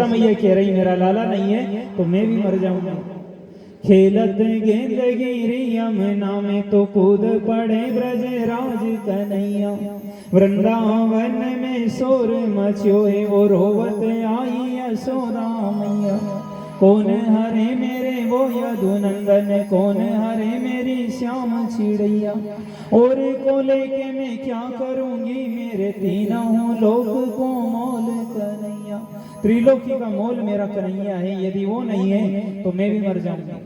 यशोदा मैया कह रही मेरा लाला नहीं है तो मैं भी मर जाऊंगा। खेलत गेंद गिरी यमुना में तो कूद पड़े ब्रज राज कन्हैया। वृंदावन में शोर मचो है वो रोवत आई यशोदा मैया। कौन हरे मेरे वो यदुनंदन, कौन हरे मेरी श्याम चिड़ैया। और को लेके मैं क्या करूंगी, मेरे तीनों लोक को मोल कन्हैया। त्रिलोकी का मोल मेरा कन्हैया है, यदि वो नहीं है तो मैं भी मर जाऊंगा।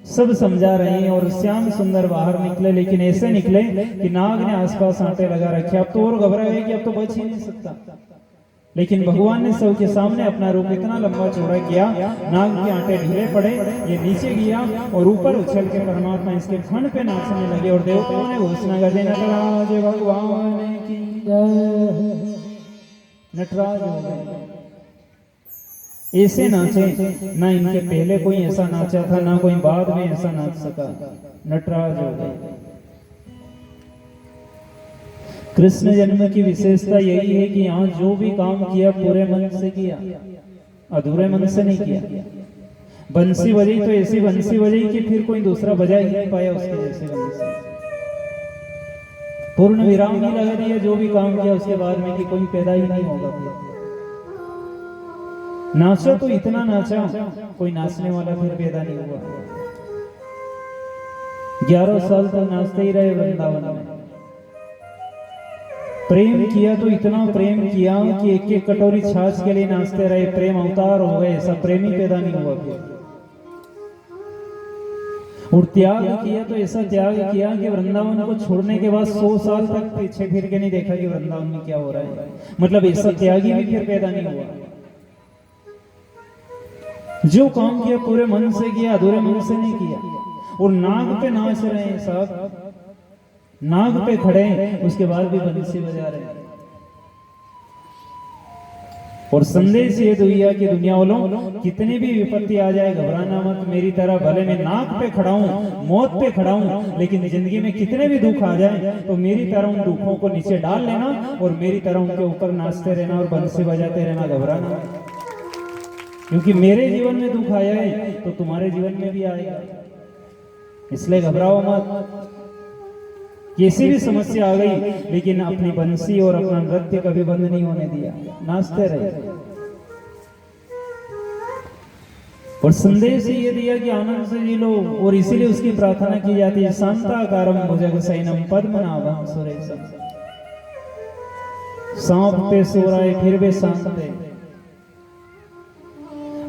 सब समझा रहे हैं और श्याम सुंदर बाहर निकले, लेकिन ऐसे निकले कि नाग ने आसपास आंटे लगा रखे। अब तो और घबरा गए कि अब तो बच ही नहीं सकता। लेकिन भगवान ने सबके सामने अपना रूप इतना लंबा चौड़ा किया, नाग के आंटे ढीले पड़े, ये नीचे गिरा और ऊपर उछल के परमात्मा इसके फन पे नाचने लगे। और देवताओं ने घोषणा कर दी, नटराज भगवान की जय। नटराज हो गए, ऐसे नाचे ना इनके पहले कोई ऐसा नाचा था, ना कोई बाद में ऐसा नाच सका। नटराज हो गए। कृष्ण जन्म की विशेषता यही है कि यहाँ जो भी काम किया पूरे मन से किया, अधूरे मन से नहीं किया। बंसी बजी तो ऐसी बंसी बजी कि फिर कोई दूसरा बजा ही नहीं पाया उसके जैसे बंसी। पूर्ण विराम ही लगा दिया जो भी काम किया उसके बाद में कि कोई पैदा ही नहीं होगा। नाचा तो इतना नाचा, कोई नाचने वाला फिर पैदा नहीं हुआ। 11 साल तक नाचते ही रहे वृंदावन में। प्रेम किया तो इतना प्रेम किया कि एक एक कटोरी छाछ के लिए नाचते रहे। प्रेम अवतार हो गए, सब प्रेमी पैदा नहीं हुआ फिर। और त्याग किया तो ऐसा त्याग किया कि वृंदावन को छोड़ने के बाद 100 साल तक पीछे फिर के नहीं देखा कि वृंदावन में क्या हो रहा है। मतलब ऐसा त्यागी भी फिर पैदा नहीं हुआ। जो काम किया पूरे मन से किया, अधूरे मन से नहीं किया। और नाग पे नाच रहे हैं सब, नाग पे खड़े हैं, उसके बाद भी बंसी बजा रहे हैं। और संदेश ये दिया कि दुनिया वालों कितनी भी विपत्ति आ जाए घबराना मत। मेरी तरह भले मैं नाग पे खड़ा हूं, मौत पे खड़ा हूं, लेकिन जिंदगी में कितने भी दुख आ जाए तो मेरी तरह उन दुखों को नीचे डाल लेना और मेरी तरह उनके ऊपर नाचते रहना और बंसी बजाते रहना, घबराना। क्योंकि मेरे जीवन में दुख आया है तो तुम्हारे जीवन में भी आएगा, इसलिए घबराओ मत। कैसी भी समस्या आ गई लेकिन अपनी बंसी और अपना नृत्य कभी बंद नहीं होने दिया, नाचते रहे। और संदेश ये दिया कि आनंद से जी लो। और इसीलिए उसकी प्रार्थना की जाती है, शांताकारम भुजगशयनम पद्मनाभम सुरेशम। सांप पे सो रहा है फिर भी शांत है,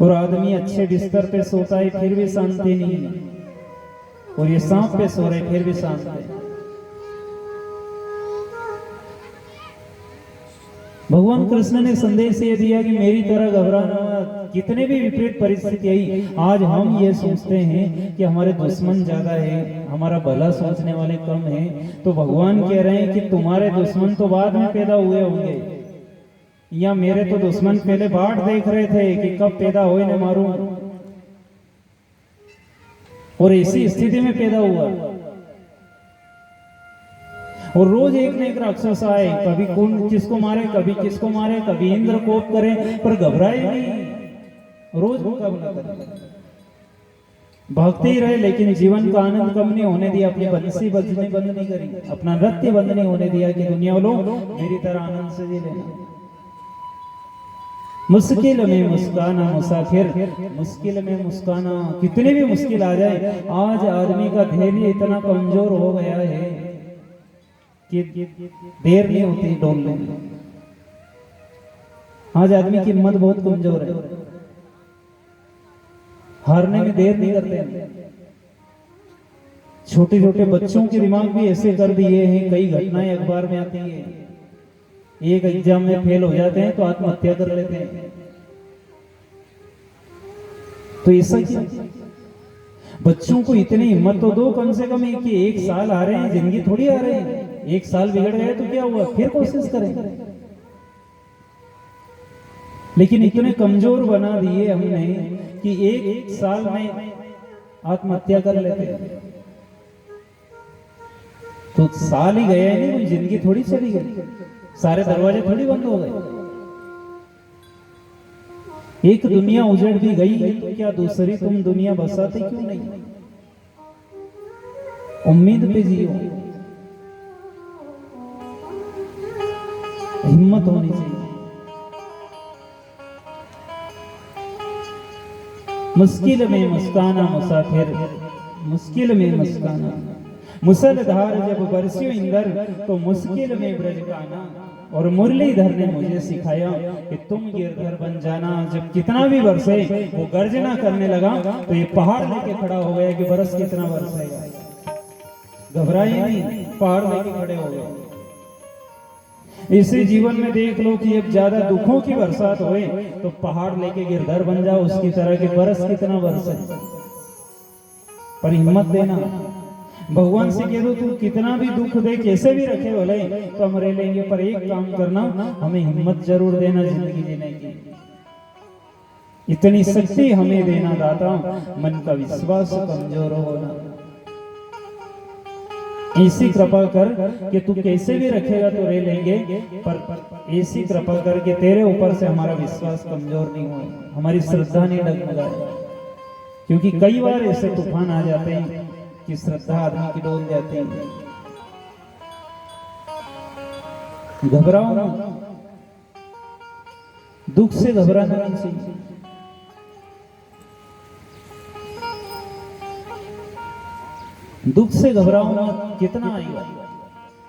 और आदमी अच्छे बिस्तर पे सोता है फिर भी शांति नहीं है, और ये सांप पे सो रहे फिर भी शांत है। भगवान कृष्ण ने संदेश ये दिया कि मेरी तरह घबराना मत। कितने भी विपरीत परिस्थिति आई, आज हम ये सोचते हैं कि हमारे दुश्मन ज्यादा है, हमारा भला सोचने वाले कम है, तो भगवान कह रहे हैं कि तुम्हारे दुश्मन तो बाद में पैदा हुए होंगे, या मेरे तो दुश्मन पहले बाट देख रहे थे कि कब पैदा हो इन्हें मारूं, और ऐसी स्थिति में पैदा हुआ। और रोज एक न एक राक्षस आए, कभी कौन किसको मारे, कभी किसको मारे, कभी इंद्र कोप करे, पर घबराए नहीं, रोज मुकाबला करे, भागते ही रहे, लेकिन जीवन का आनंद कम नहीं होने दिया। अपनी बंसी बजने बंद नहीं करी, अपना नृत्य बंद नहीं होने दिया कि दुनिया वालों मेरी तरह आनंद से जी लेना। मुश्किल में मुस्काना मुसाफिर, मुश्किल में मुस्काना, कितनी भी मुश्किल आ जाए। आज आदमी का धैर्य इतना कमजोर हो गया है कि देर नहीं होती डोलने में। आज आदमी की हिम्मत बहुत कमजोर है, हारने में देर नहीं करते। छोटे छोटे बच्चों के दिमाग भी ऐसे कर दिए हैं, कई घटनाएं अखबार में आती है, एक एग्जाम में फेल हो जाते हैं तो आत्महत्या कर लेते हैं। तो ऐसा क्यों? बच्चों को इतनी हिम्मत तो दो कम से कम, कि 1 साल आ रहे हैं, जिंदगी थोड़ी आ रही है। 1 साल बिगड़ गए तो क्या हुआ, फिर कोशिश करें। लेकिन इतने कमजोर बना दिए हमने कि 1 साल में आत्महत्या कर लेते हैं। तो साल ही गए नहीं, कोई जिंदगी थोड़ी चली गई, सारे दरवाजे थोड़ी बंद हो गए। एक दुनिया उजड़ भी गई है तो क्या दूसरी तुम दुनिया बसाते क्यों नहीं? उम्मीद पे जियो, हिम्मत होनी चाहिए। मुश्किल में मुस्काना मुसाफिर, मुश्किल में मुस्काना, मुसलधार जब बरसियों इंदर तो मुश्किल में ब्रज गाना। और मुरलीधर ने मुझे सिखाया कि तुम गिरधर बन जाना। जब कितना भी बरसे वो गर्जना करने लगा तो ये पहाड़ लेके खड़ा हो गया कि बरस कितना बरसेगा। घबराए नहीं, पहाड़ लेके खड़े हो गए। इसी जीवन में देख लो कि अब ज्यादा दुखों की बरसात होए तो पहाड़ लेके गिरधर बन जाओ, उसकी तरह के बरस कितना बरसे। पर हिम्मत देना, भगवान से कह दो तू कितना भी दुख दे, कैसे भी रखे भले तो हम रह लेंगे, पर एक काम करना, हमें हिम्मत जरूर देना जिंदगी जीने की। इतनी शक्ति हमें देना दाता, मन का विश्वास कमजोर होना। ऐसी कृपा कर कि तू कैसे भी रखेगा तो रह लेंगे, पर ऐसी कृपा कर कि तेरे ऊपर से हमारा विश्वास कमजोर नहीं हो, हमारी श्रद्धा नहीं डगमगाए। क्योंकि कई बार ऐसे तूफान आ जाते हैं कि श्रद्धा आदमी की डोल जाती है। घबराओ ना, दुख से घबराना नहीं चाहिए। दुख से घबराओ ना, कितना आएगा,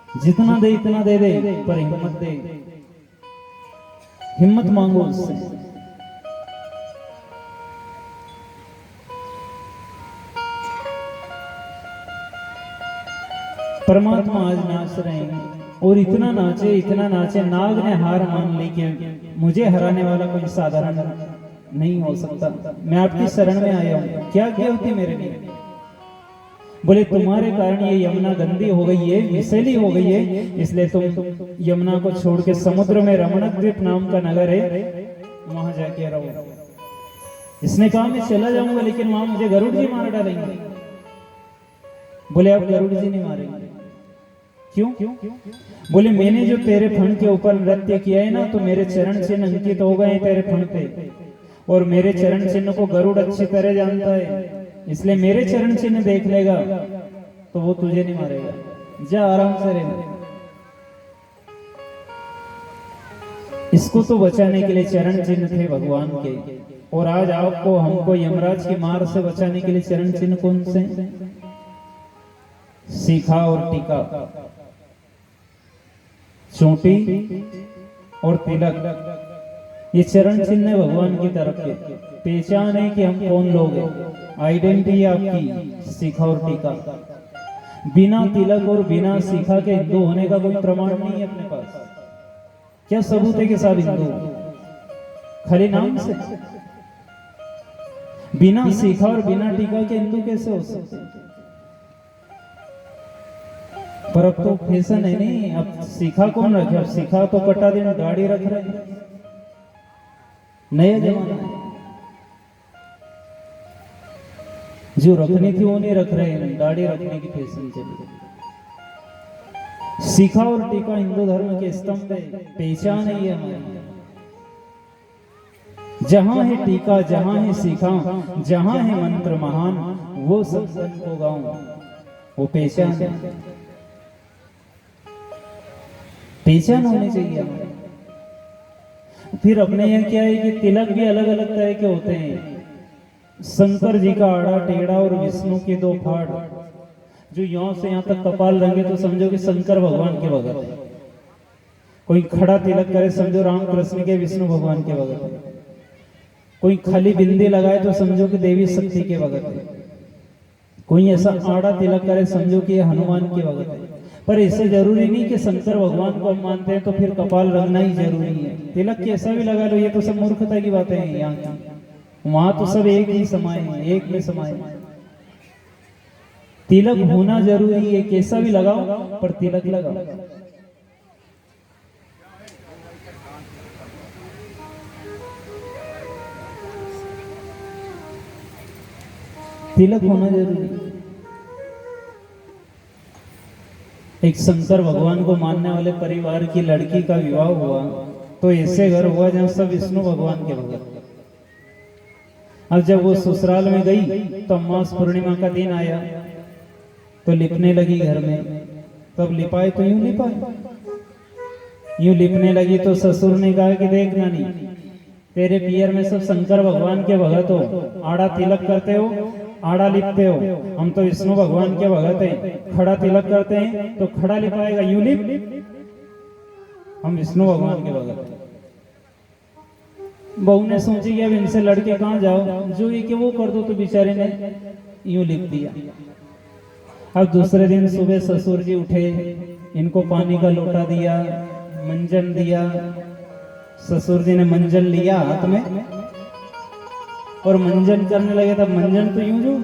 जितना दे इतना दे दे, पर हिम्मत दे, हिम्मत मांगो उससे। परमात्मा आज नाच रहे हैं और इतना नाचे, नाग ने हार मान ली कि मुझे हराने वाला कोई साधारण नहीं हो सकता। मैं आपकी शरण में आया हूँ, क्या क्या होती मेरे लिए? बोले तुम्हारे कारण ये यमुना गंदी हो गई है, विषैली हो गई है, इसलिए तुम यमुना को छोड़ के समुद्र में रमणक द्वीप नाम का नगर है, वहां जाके रहो। इसने कहा मैं चला जाऊंगा, लेकिन वहां मुझे गरुड़ जी मार डालेंगे। बोले अब गरुड़ जी नहीं मारेंगे। क्यों? बोले मैंने जो तेरे फण के ऊपर नृत्य किया है ना, तो मेरे चरण चिन्ह अंकित हो गए तेरे फण पे, और मेरे चरण चिन्ह को गरुड़ अच्छी तरह जानता है, इसलिए मेरे चरण चिन्ह देख लेगा तो वो तुझे नहीं मारेगा। जा आराम से रहना। इसको तो बचाने के लिए चरण चिन्ह थे भगवान के, और आज आपको हमको यमराज की मार से बचाने के लिए चरण चिन्ह कौन से? सीखा और टीका, चोटी और तिलक, ये चरण चिन्ह भगवान की तरफ के। पहचान है कि हम कौन लोग हैं, आइडेंटिटी आपकी सीखा और टीका। बिना तिलक और बिना सीखा के हिंदू होने का कोई प्रमाण नहीं है अपने पास। क्या सबूत है कि सब हिंदू? खाली नाम से। बिना सीखा और बिना टीका के हिंदू कैसे हो सकते? पर अब तो फैशन है नहीं, अब सीखा कौन रखे? अब सीखा तो कटा दिन दाढ़ी रख रहे हैं, नया जमाना है। जो रखनी थी वो नहीं रख रहे हैं, दाढ़ी रखने की फैशन चली। सीखा और टीका हिंदू धर्म के स्तंभ है, पहचान है ये हमारी। जहां है टीका, जहां है सीखा, जहां है मंत्र महान, वो सत्संग को गाऊं, वो पहचान है। पहचान होनी चाहिए हमें। फिर अपने यहाँ क्या है कि तिलक भी अलग अलग तरह के होते हैं। शंकर जी का आड़ा टेढ़ा और विष्णु के दो फाड़, जो यहाँ से यहाँ तक कपाल रंगे तो समझो कि शंकर भगवान के भगत है। कोई खड़ा तिलक करे समझो राम कृष्ण के, विष्णु भगवान के भगत है। कोई खाली बिंदी लगाए तो समझो कि देवी शक्ति के भगत है। कोई ऐसा आड़ा तिलक करे समझो कि हनुमान के भगत है। पर इससे जरूरी नहीं कि शंकर भगवान को हम मानते हैं तो फिर कपाल रंगना ही जरूरी है। तिलक कैसा भी लगा लो, ये तो सब मूर्खता की बातें हैं यहाँ की। वहां तो सब एक ही समाये हैं, एक में समाये। तिलक होना जरूरी है, कैसा भी लगाओ पर तिलक लगाओ। तिलक होना जरूरी है। एक शंकर भगवान को मानने वाले परिवार की लड़की का विवाह हुआ तो ऐसे घर हुआ जहां सब विष्णु भगवान के भगत। अब जब वो ससुराल में गई तो अमावस पूर्णिमा का दिन आया तो लिपने लगी घर में। तब लिपाए तो यूं लिपाए, यूं लिपने लगी तो ससुर ने कहा कि देख नानी, तेरे पियर में सब शंकर भगवान के भगत हो, आड़ा तिलक करते हो, आड़ा लिपते हो। हम तो विष्णु भगवान के भगत हैं, खड़ा तिलक करते हैं तो खड़ा लिपाएगा, यूं लिप, हम विष्णु भगवान के भगत हैं। बहू ने सोची कि अब इनसे लड़के कहाँ जाओ, जो ये कि वो कर दो, तो बेचारे ने यूं लिप दिया। अब दूसरे दिन सुबह ससुर जी उठे, इनको पानी का लोटा दिया, मंजन दिया। ससुर जी ने मंजन लिया हाथ में और मंजन करने लगे, तब मंजन तो यूं जो।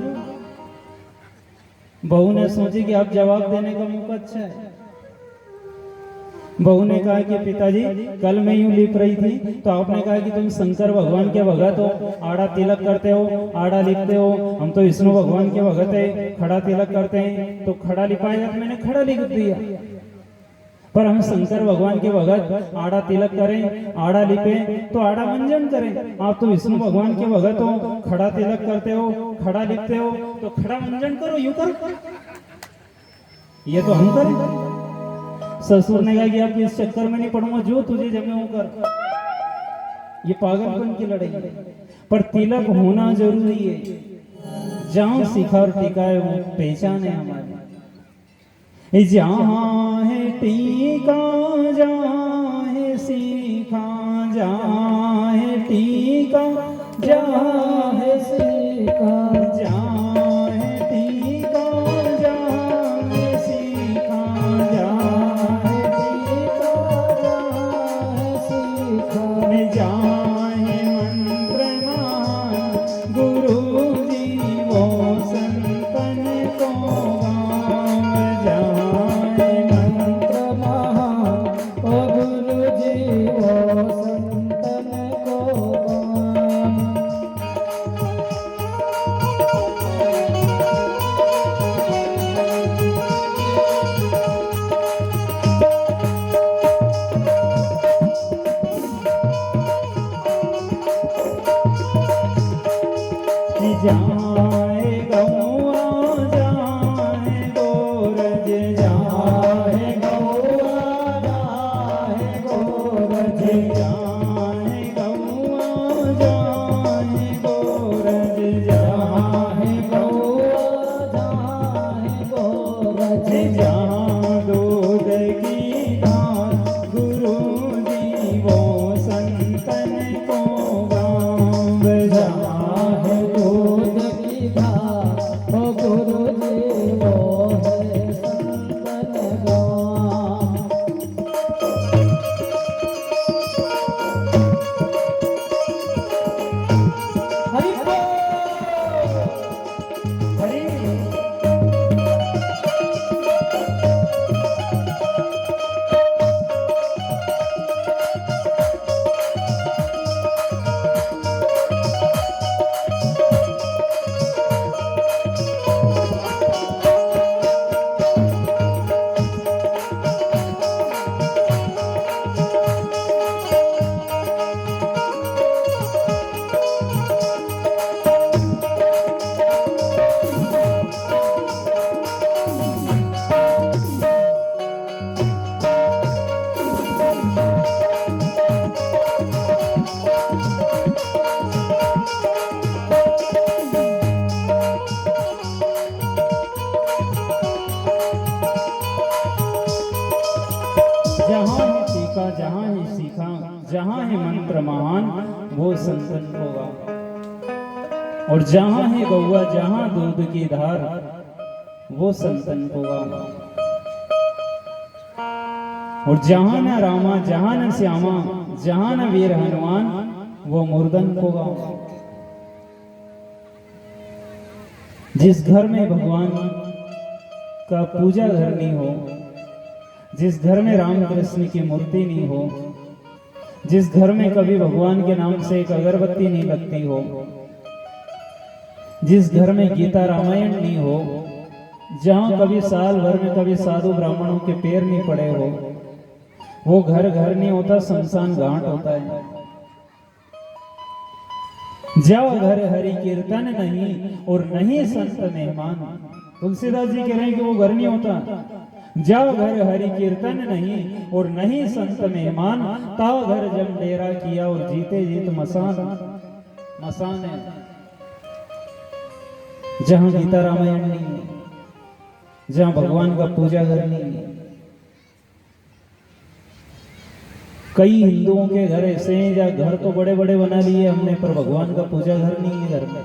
बहू ने सोची कि अब जवाब देने का मौका अच्छा है। बहू ने कहा कि पिताजी, कल मैं यूं लिप रही थी तो आपने कहा कि तुम शंकर भगवान के भगत हो, आड़ा तिलक करते हो, आड़ा लिपते हो। हम तो विष्णु भगवान के भगत है, खड़ा तिलक करते हैं तो खड़ा लिपाएगा, तो मैंने खड़ा लिख दिया। पर हम शंकर भगवान के भगत, आड़ा तिलक करें, आड़ा लिपे तो आड़ा मंजन करें। आप तो विष्णु भगवान के भगत हो, खड़ा तिलक करते हो, खड़ा लिपते हो तो खड़ा मंजन करो, यूं करो, ये तो हम करें। ससुर ने कहा कि आप इस चक्कर में नहीं पड़ूंगा, जो तुझे जमे वो कर। ये पागलपन की लड़ाई है, पर तिलक होना जरूरी है। जहां सीखा और टीका है वो पहचान है हमारी। जहाँ है टीका, जहाँ है सीखा, जहाँ है टीका, जहाँ है सीखा, जहाँ है टीका, जहाँ है सीखा, जहाँ है टीका, जहाँ है सीखा, जहाँ है मंत्र महान गुरु जी वो संतन को जाए गौआ जाए गोरज, जाए गौआ जाए गोरज, जाए गौआ जाए गोरज, जाए गौआ जाए गोरज, जहाँ दूध की धार गुरु जी वो संतन को गाँव, जहाँ है दूध की धार ओ गुरु जी वो है संतन गाँव। हरि बोल, हरि जहाँ है टीका, जहाँ है सीखा, जहाँ है मंत्र महान वो संतन होगा। और जहाँ है गौआ, जहाँ दूध की धार वो संतन होगा। और जहाँ न रामा, जहाँ न श्यामा, जहाँ न वीर हनुमान वो मुर्दन होगा। जिस घर में भगवान का पूजा घर नहीं हो, जिस घर में राम कृष्ण की मूर्ति नहीं हो, जिस घर में कभी भगवान के नाम से एक अगरबत्ती नहीं लगती हो, जिस घर में गीता रामायण नहीं हो, जहां कभी साल भर में कभी साधु ब्राह्मणों के पैर नहीं पड़े हो, वो घर घर नहीं होता, शमशान घाट होता है। जाओ घर हरि कीर्तन नहीं और नहीं संत मेहमान। तुलसीदास जी कह रहे हैं कि वो घर नहीं होता। जाओ घर हरि कीर्तन नहीं और नहीं संत मेहमान, ता घर जब डेरा किया और जीते जीत मसान। मसान है जहां गीता रामायण नहीं है, जहां भगवान का पूजा घर नहीं है। कई हिंदुओं के घर ऐसे हैं जहाँ घर तो बड़े बड़े बना लिए हमने, पर भगवान का पूजा घर नहीं है घर में।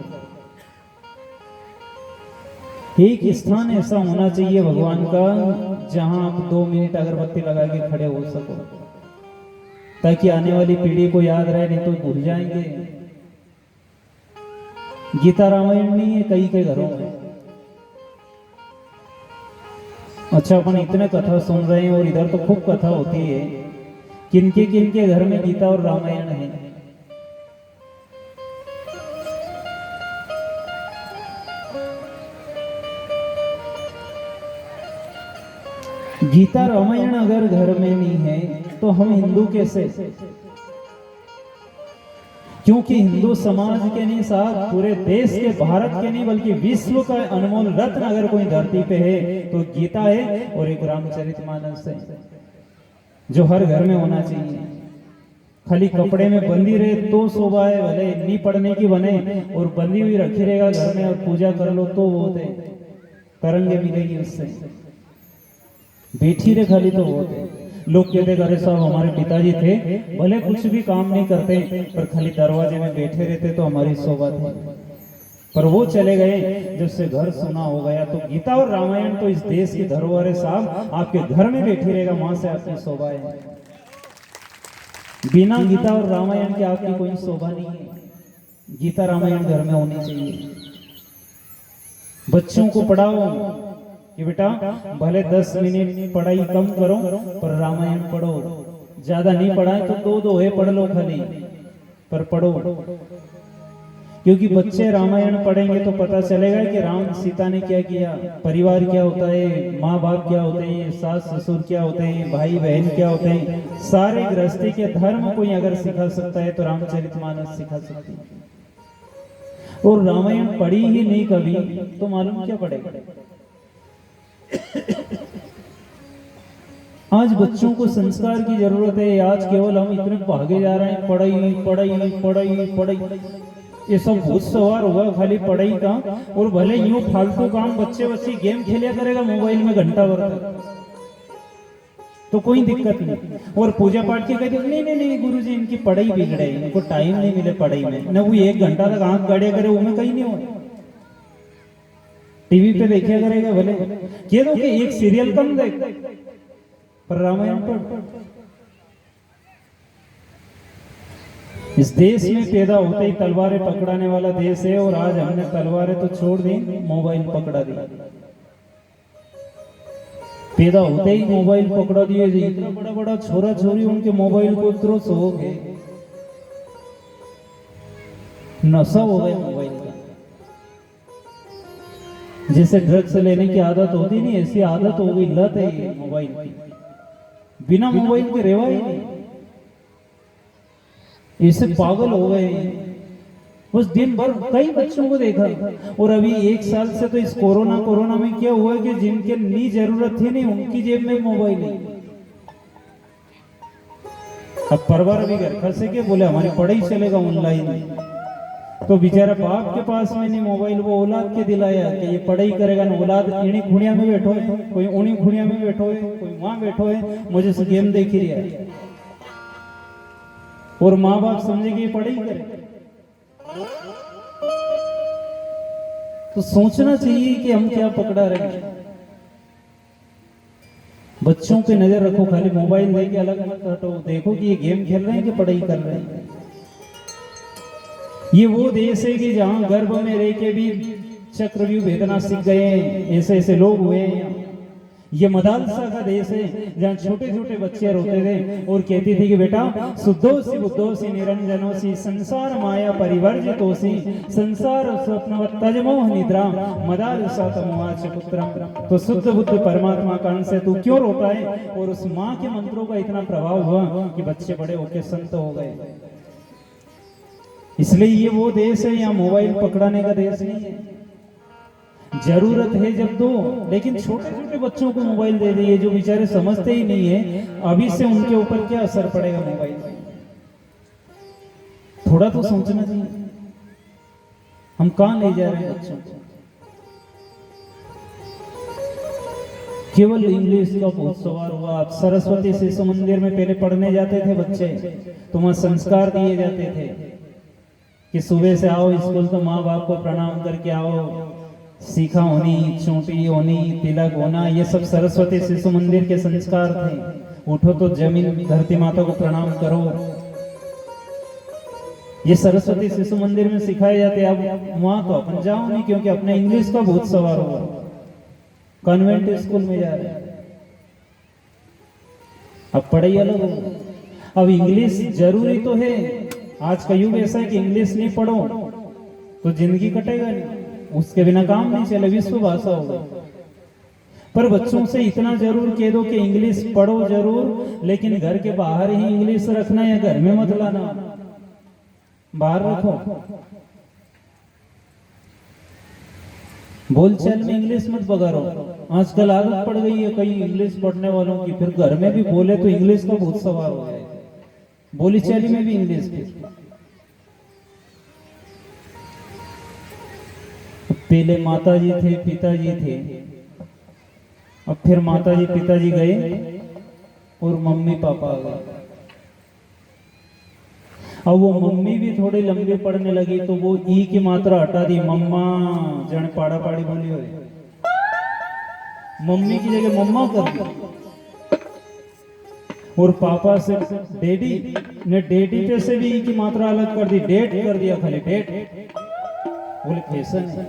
एक स्थान ऐसा होना चाहिए भगवान का जहां आप 2 मिनट अगरबत्ती लगा के खड़े हो सको, ताकि आने वाली पीढ़ी को याद रहे, नहीं तो भूल जाएंगे। गीता रामायण नहीं है कई के घरों में। अच्छा, अपन इतने कथा सुन रहे हैं और इधर तो खूब कथा होती है। किनके घर में गीता और रामायण है? गीता रामायण अगर घर में नहीं है तो हम हिंदू कैसे? क्योंकि हिंदू समाज के नहीं साथ पूरे देश के, भारत के नहीं बल्कि विश्व का अनमोल रत्न अगर कोई धरती पे है तो गीता है और एक रामचरितमानस है, जो हर घर में होना चाहिए। खाली कपड़े में बंदी रहे तो शोभा है, भले नहीं पढ़ने की बने और बंदी हुई रखी रहेगा घर में और पूजा कर लो तो वो दे तरंगे मिलेगी उससे। बैठी रहे खाली तो वो दे। लोग कहते अरे साहब हमारे पिताजी थे, भले कुछ भी काम नहीं करते पर खाली दरवाजे में बैठे रहते तो हमारी शोभा थी, पर वो चले गए जब से घर सुना हो गया। तो गीता और रामायण तो इस देश की धरोहर है साहब, आपके घर में बैठी रहेगा, वहां से आपकी शोभा है। बिना गीता और रामायण के आपकी कोई शोभा नहीं है। गीता रामायण घर में होनी चाहिए। बच्चों को पढ़ाओ कि बेटा भले 10 मिनट पढ़ाई कम करो पर रामायण पढ़ो। ज्यादा नहीं पढ़ाए तो 2 है पढ़ लो खाली, पर पढ़ो। क्योंकि बच्चे रामायण पढ़ेंगे तो पता चलेगा कि राम सीता ने क्या किया, परिवार क्या होता है, माँ बाप क्या होते हैं, सास ससुर क्या होते हैं, भाई बहन क्या होते हैं। सारे गृहस्थी के धर्म कोई अगर सिखा सकता है तो रामचरितमानस सिखा सकती है। और रामायण पढ़ी ही नहीं कभी तो मालूम क्या पड़ेगा। आज बच्चों को संस्कार की जरूरत है। आज केवल हम इतने भागे जा रहे हैं, पढ़ाई पढ़ाई पढ़ाई पढ़ाई, ये सब भूत सवार हुआ खाली पढ़ाई का। और भले यूं फालतू काम बच्चे गेम खेलिया करेगा मोबाइल में घंटा भर तो कोई दिक्कत नहीं। और पूजा पाठ की कहते नहीं गुरुजी इनकी पढ़ाई बिगड़े, इनको टाइम नहीं मिले पढ़ाई में, न वो 1 घंटा तक आंख गाड़िया करे उनमें कहीं नहीं हो। टीवी पे देखिया करेगा, भले कह दो कि एक सीरियल कम देख पर रामायण पढ़। इस देश में पैदा होते ही तलवारें पकड़ाने वाला देश है, और आज हमने तलवारें तो छोड़ दी, मोबाइल पकड़ा दिया। पैदा होते ही मोबाइल पकड़ा दिए। इतना बड़ा बड़ा छोरा छोरी उनके मोबाइल को इतना शौक है, नशा हो गया मोबाइल का। जैसे ड्रग्स लेने की आदत होती नहीं, ऐसी आदत हो गई, लत है ये मोबाइल की। बिना मोबाइल के रेवा ही नहीं, ऐसे पागल हो गए। उस दिन भर कई बच्चों को देखा। और अभी 1 साल से तो इस कोरोना में क्या हुआ कि जिनके नहीं जरूरत थी नहीं उनकी जेब में मोबाइल है। अब परिवार भी घर फंसे के बोले हमारी पढ़ाई चलेगा ऑनलाइन, तो बेचारा बाप के पास में नहीं मोबाइल, वो औलाद के दिलाया कि ये पढ़ाई करेगा ना। औलाद इन्हीं खुड़िया में बैठो है, कोई उन्हीं खुड़िया में बैठो है, कोई वहां बैठो है, मुझे से गेम देख ही रहा है। और माँ बाप समझे कि ये पढ़ाई करे। तो सोचना चाहिए कि हम क्या पकड़ा रहे हैं। बच्चों पे नजर रखो, खाली मोबाइल देके अलग मत हटो। देखो कि ये गेम खेल रहे हैं कि पढ़ाई कर रहे हैं। ये वो देश है कि जहां गर्भ में रह के भी चक्रव्यूह भेदना सीख गए हैं, ऐसे ऐसे लोग हुए हैं। ये मदालसा का देश है जहाँ छोटे छोटे बच्चे रोते थे और कहती थी कि बेटा शुद्धोसी बुद्धोसी निरंजनोसी संसार माया परिवर्जितोसी संसार स्वप्न तजमोह निद्रा मदालसा तमोवाच पुत्रम। तो शुद्ध बुद्ध परमात्मा का अंश है, तू क्यों रोता है? और उस माँ के मंत्रों का इतना प्रभाव हुआ कि बच्चे बड़े होकर संत हो गए। इसलिए ये वो देश है यहाँ मोबाइल पकड़ाने का देश नहीं है। जरूरत है जब दो, लेकिन छोटे छोटे बच्चों को मोबाइल दे दिए जो बेचारे समझते ही नहीं है, अभी से उनके ऊपर क्या असर पड़ेगा मोबाइल का, थोड़ा तो सोचना चाहिए। हम कहां ले जा रहे हैं बच्चों को? केवल इंग्लिश का बहुत सवार हुआ। आप सरस्वती शिशु मंदिर में पहले पढ़ने जाते थे बच्चे, तो वहां संस्कार दिए जाते थे कि सुबह से आओ स्कूल तो माँ बाप को प्रणाम करके आओ, सीखा होनी, चोटी होनी, तिलक होना, ये सब सरस्वती शिशु मंदिर के संस्कार थे। उठो तो जमीन धरती माता को प्रणाम करो, ये सरस्वती शिशु मंदिर में सिखाए जाते। अब वहां तो अपन जाओ नहीं, क्योंकि अपने इंग्लिश का बहुत सवार हुआ, कॉन्वेंट स्कूल में जा रहे हैं। अब पढ़ाई अलग हो। अब इंग्लिश जरूरी तो है, आज का युग ऐसा है कि इंग्लिश नहीं पढ़ो तो जिंदगी कटेगा नहीं, उसके बिना काम नहीं चले, विश्व भाषा होगा। पर बच्चों से इतना जरूर कह दो कि इंग्लिश पढ़ो जरूर, लेकिन घर के बाहर ही इंग्लिश रखना, या घर में मत लाना, बाहर रखो। बोलचाल में इंग्लिश मत बगारो। आजकल आदत पड़ गई है कई इंग्लिश पढ़ने वालों की, फिर घर में भी बोले तो इंग्लिश का बहुत सवाल हो जाए, बोलीचाली में भी इंग्लिश की। पहले माताजी थे, पिताजी थे, अब फिर माताजी पिताजी गए और मम्मी पापा आ गए। अब वो मम्मी भी थोड़ी लंबी पढ़ने लगी तो वो ई की मात्रा हटा दी, मम्मा जन पाड़ा पाड़ी बोली हो, मम्मी की जगह मम्मा कर दी। और पापा से डैडी ने डैडी पे से भी ई की मात्रा अलग कर दी, डेट कर दिया, खाली डेट। बोले फैशन है,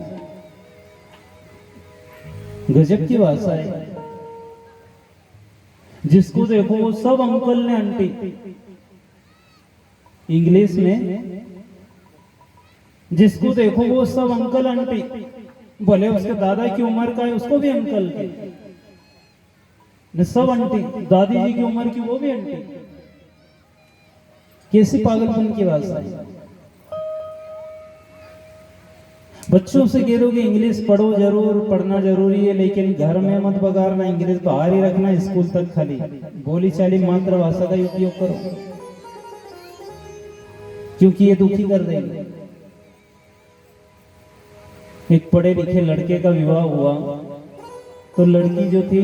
गजब की भाषा है। जिसको देखो वो सब अंकल ने आंटी इंग्लिश में, जिसको देखो वो सब अंकल आंटी, भले उसके दादा की उम्र का है उसको भी अंकल के, सब आंटी, दादी जी की उम्र की वो भी आंटी। कैसी पागलपन की भाषा है। बच्चों से कह दो कि इंग्लिश पढ़ो जरूर, पढ़ना जरूरी है, लेकिन घर में मत बगाड़ना, इंग्लिश बाहर ही रखना, स्कूल तक खाली बोलीचाली मातृभाषा का उपयोग करो, क्योंकि ये दुखी कर देंगे। एक पढ़े लिखे लड़के का विवाह हुआ तो लड़की जो थी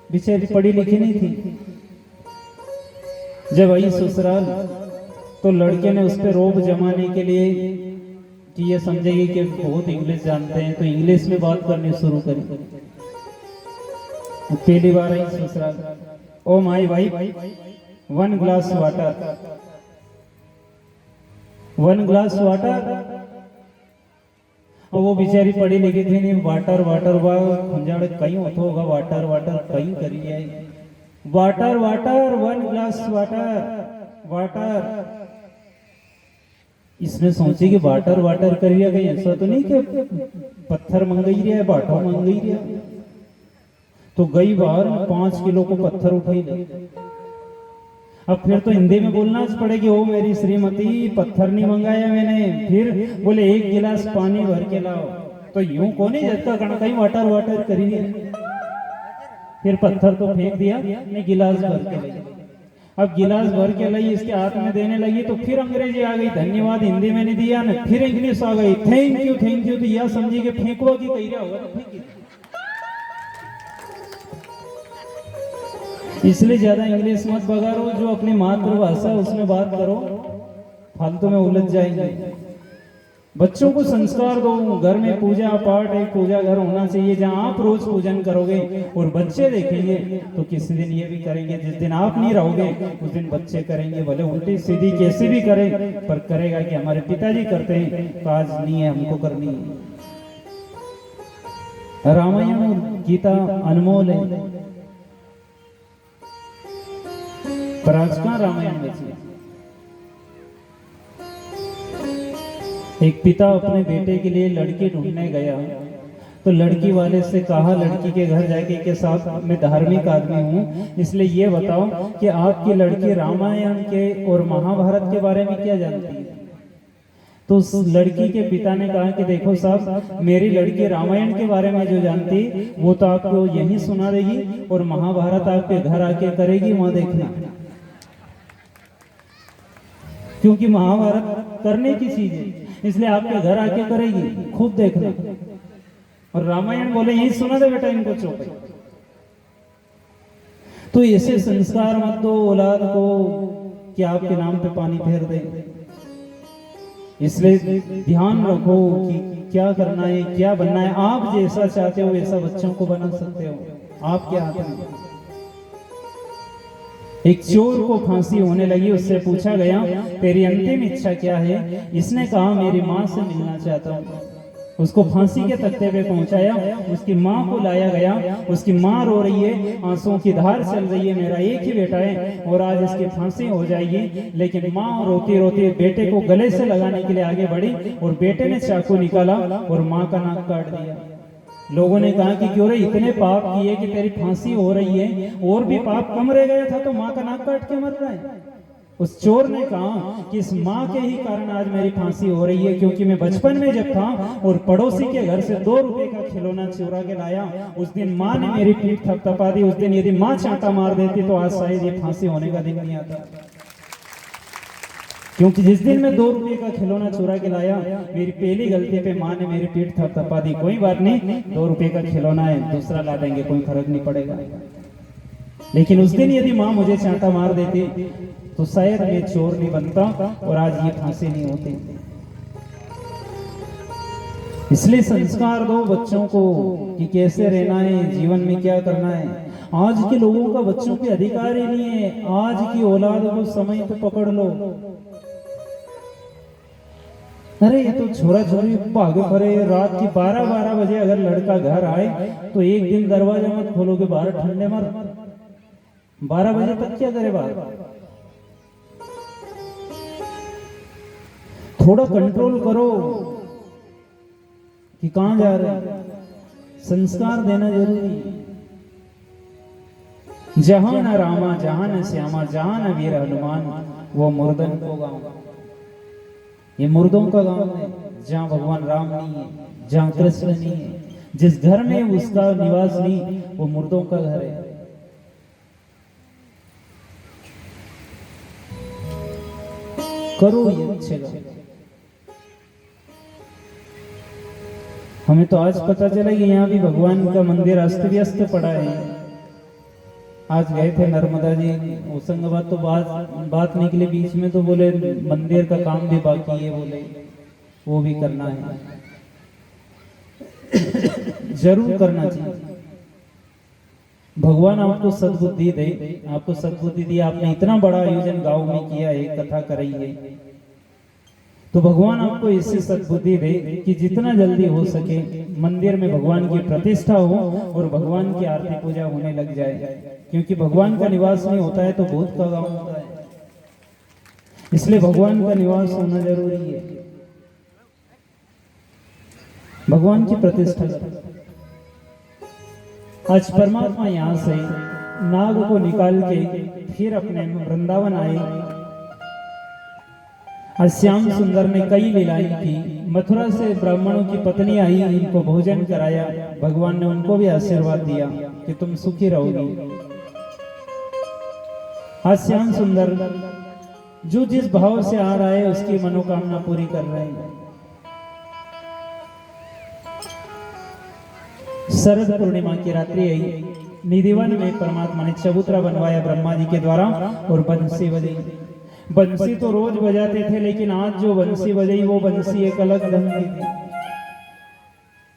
बेचारी पढ़ी लिखी नहीं थी। जब आई ससुराल तो लड़के ने उस पर रोब जमाने के लिए कि ये समझेगी कि बहुत इंग्लिश जानते हैं, तो इंग्लिश में बात करनी शुरू करी। पहली बार आई ससुराल, oh my wife 1 glass water, 1 glass water. और वो बेचारी पढ़ी लिखी थी नहीं, वाटर वाटर वाटर कहीं होता होगा, वाटर वाटर कहीं करी है, water water 1 glass water water. इसने सोची कि वाटर वाटर करिए, कहीं ऐसा तो नहीं कि पत्थर मंगाई रहा है, बाटो मंगाई रहा है। तो गई बाहर 5 किलो को पत्थर उठाई ले। अब फिर तो हिंदी में बोलना पड़ेगी, ओ मेरी श्रीमती पत्थर नहीं मंगाया मैंने। फिर बोले 1 गिलास पानी भर के लाओ, तो यूं को नहीं जब तक कहीं वाटर वाटर करिए। फिर पत्थर तो फेंक दिया, नहीं गिलास भर के लाई। अब गिलास भर के लाई, इसके हाथ में देने लगी तो फिर अंग्रेजी आ गई, धन्यवाद हिंदी में नहीं दिया ना, फिर इंग्लिश आ गई, थैंक यू थैंक यू। तो यह समझी कि फेंकवा की कही रहा होगा तो फेंक। इसलिए ज्यादा इंग्लिश मत बगाड़ो, जो अपनी मातृभाषा उसमें बात करो, फालतू में उलझ जाएंगे। बच्चों को संस्कार दो। घर में पूजा पाठ एक पूजा घर होना चाहिए जहां आप रोज पूजन करोगे और बच्चे देखेंगे तो किसी दिन ये भी करेंगे। जिस दिन आप नहीं रहोगे उस दिन बच्चे करेंगे, भले उल्टी सीधी कैसी भी करें, पर करेगा कि हमारे पिताजी करते हैं तो आज नहीं है, हमको करनी है। रामायण और गीता अनमोल है, पर आज कहाँ रामायण बची। एक पिता अपने बेटे के लिए लड़की ढूंढने गया तो लड़की वाले से कहा, लड़की के घर जाके के साथ मैं धार्मिक आदमी हूँ, इसलिए ये बताओ कि आपकी लड़की रामायण के और महाभारत के बारे में क्या जानती है। तो उस लड़की के पिता ने कहा कि देखो साहब, मेरी लड़की रामायण के बारे में जो जानती वो तो आपको यहीं सुना देगी और महाभारत आपके घर आके करेगी, वहां देखना, क्योंकि महाभारत करने की चीज है, इसलिए आपके घर आके करेगी, खूब देखना। और रामायण बोले यही सुना दे बेटा इनको चुप। तो ऐसे संस्कार मत दो औलाद को कि आपके नाम पे पानी फेर दे। इसलिए ध्यान रखो कि क्या करना है, क्या बनना है। आप जैसा चाहते हो वैसा बच्चों को बना सकते हो, आपके हाथ में। एक चोर को फांसी होने लगी, उससे पूछा गया तेरी अंतिम इच्छा क्या है? इसने कहा मेरी माँ से मिलना चाहता हूँ। उसको फांसी के तख्ते पे पहुंचाया, उसकी माँ को लाया गया, उसकी माँ रो रही है, आंसुओं की धार चल रही है, मेरा एक ही बेटा है और आज इसकी फांसी हो जाएगी। लेकिन माँ रोती रोती बेटे को गले से लगाने के लिए आगे बढ़ी और बेटे ने चाकू निकाला और माँ का नाक काट दिया। लोगों ने कहा कि क्यों रे इतने पाप किए कि तेरी फांसी हो रही है, और भी पाप कम रह गया था तो माँ का नाक काट के मर रहा है। उस चोर ने कहा कि इस माँ के ही कारण आज मेरी फांसी हो रही है, क्योंकि मैं बचपन में जब था और पड़ोसी के घर से 2 रुपए का खिलौना चुरा के लाया, उस दिन माँ ने मेरी पीठ थपथपा दी। उस दिन यदि माँ चांटा मार देती तो आज शायद ये फांसी होने का दिन नहीं आता, क्योंकि जिस दिन मैं 2 रुपए का खिलौना चुरा के लाया, मेरी पहली गलती पे माँ ने मेरी पीठ थपथपा दी। कोई बात नहीं, 2 रुपए का खिलौना है, दूसरा ला देंगे, कोई फर्क नहीं पड़ेगा। लेकिन उस दिन यदि माँ मुझे चांटा मार देती तो शायद मैं चोर नहीं बनता और आज ये फांसी नहीं होती। इसलिए संस्कार दो बच्चों को कि कैसे रहना है, जीवन में क्या करना है। आज के लोगों का बच्चों पे अधिकार ही नहीं है। आज की औलाद को समय पे पकड़ लो। अरे ये तो छोरा छोरी भागे पड़े, रात की 12 बजे अगर लड़का घर आए तो एक दिन दरवाजा मत खोलोगे, बाहर ठंडे मर। 12 बजे तक क्या करे बाहर? थोड़ा कंट्रोल करो कि कहां जा रहे हैं। संस्कार देना जरूरी है। जहां न रामा जहां न श्यामा जहां न वीर हनुमान वो मुर्दन को गांव। ये मुर्दों का गांव है, जहां भगवान राम नहीं है, जहां कृष्ण नहीं है, जिस घर में उसका निवास नहीं, वो मुर्दों का घर है। करो ये अच्छे गांव। हमें तो आज पता चला कि यहाँ भी भगवान का मंदिर अस्त व्यस्त पड़ा है। आज गए थे नर्मदा जी होशंगाबाद, तो बात निकली बीच में, तो बोले मंदिर का काम भी बाकी है, बोले वो भी करना है। जरूर करना चाहिए। भगवान आपको सद्बुद्धि दे, आपको सद्बुद्धि दी। आपने इतना बड़ा आयोजन गांव में किया है, कथा कराई है, तो भगवान आपको इससे सद्बुद्धि दे कि जितना जल्दी हो सके मंदिर में भगवान की प्रतिष्ठा हो और भगवान की आरती पूजा होने लग जाए। क्योंकि भगवान का निवास नहीं होता है तो भूत का गांव होता है, इसलिए भगवान का निवास होना जरूरी है। भगवान की प्रतिष्ठा। आज परमात्मा यहाँ से नाग को निकाल के फिर अपने वृंदावन आए। आज श्याम सुंदर ने कई लीलाएं की। मथुरा से ब्राह्मणों की पत्नी आई, इनको भोजन कराया। भगवान ने उनको भी आशीर्वाद दिया कि तुम सुखी रहोगी। आज श्याम सुंदर जो जिस भाव से आ रहा है उसकी मनोकामना पूरी कर रहे हैं। शरद पूर्णिमा की रात्रि आई। निधिवन में परमात्मा ने चबूतरा बनवाया ब्रह्मा जी के द्वारा और बंसी बजी। बंसी तो रोज बजाते थे, लेकिन आज जो बंसी बजाई वो बंसी एक अलग ढंग की थी।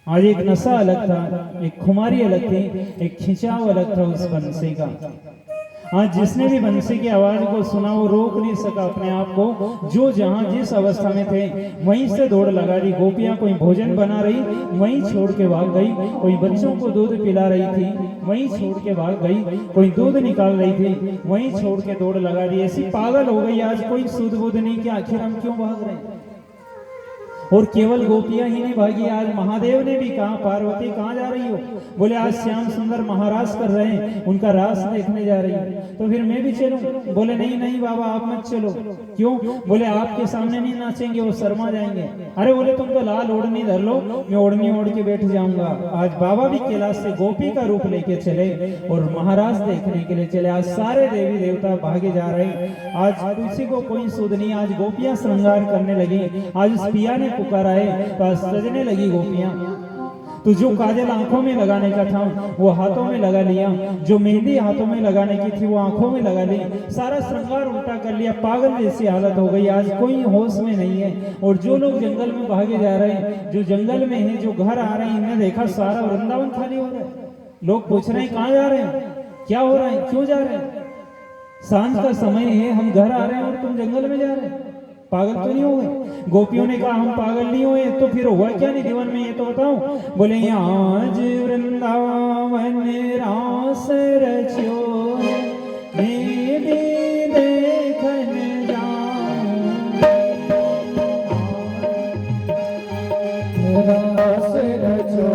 आज एक नशा अलग था, एक खुमारी अलग थी, एक खिंचाव अलग था उस बंसी का। आज जिसने भी बंसी की आवाज को सुना वो रोक नहीं सका अपने आप को। जो जहां जिस अवस्था में थे वहीं से दौड़ लगा दी। गोपियां कोई भोजन बना रही वहीं छोड़ के भाग गई, कोई बच्चों को दूध पिला रही थी वहीं छोड़ के भाग गई, कोई दूध निकाल रही थी वहीं छोड़ के दौड़ लगा दी। ऐसी पागल हो गई आज, कोई सुध बुध नहीं कि आखिर हम क्यों भाग रहे हैं। और केवल गोपियां ही नहीं भागी, आज महादेव ने भी कहा पार्वती कहाँ जा रही हो? बोले आज श्याम सुंदर महाराज कर रहे हैं, उनका रास देखने जा रही हूँ। तो फिर मैं भी चलूं? बोले नहीं नहीं बाबा आप मत चलो। क्यों? बोले आपके सामने नहीं नाचेंगे, वो शर्मा जाएंगे। अरे बोले तुम तो लाल ओढ़नी धर लो, मैं ओढ़नी ओढ़ के बैठ जाऊंगा। आज बाबा भी कैलाश से गोपी का रूप लेके चले और महाराज देखने के लिए चले। आज सारे देवी देवता भागे जा रहे। आज किसी को कोई सुध नहीं, आज गोपियां श्रृंगार करने लगी। आज उस पिया ने पुकारा है तो सजने लगी गोपियां। तो जो काजल आंखों में लगाने का था वो हाथों में लगा लिया, जो मेहंदी हाथों में लगाने की थी वो आंखों में लगा ली, सारा श्रृंगार उल्टा कर लिया। पागल जैसी हालत हो गई, आज कोई होश में नहीं है। और जो लोग जंगल में भागे जा रहे हैं, जो जंगल में हैं, जो घर आ रहे हैं, इन्हें देखा सारा वृंदावन खाली हो रहा है। लोग पूछ रहे हैं कहाँ जा रहे हैं, क्या हो रहा है, क्यों जा रहे हैं? सांझ का समय है, हम घर आ रहे हैं और तुम जंगल में जा रहे हैं, पागल तो नहीं हो गए? गोपियों ने कहा हम पागल नहीं हुए, तो फिर हुआ क्या निधिवन में ये तो बताओ। बोले आज वृंदावन रास रचियो मैं भी देखन जाऊं, रास रचियो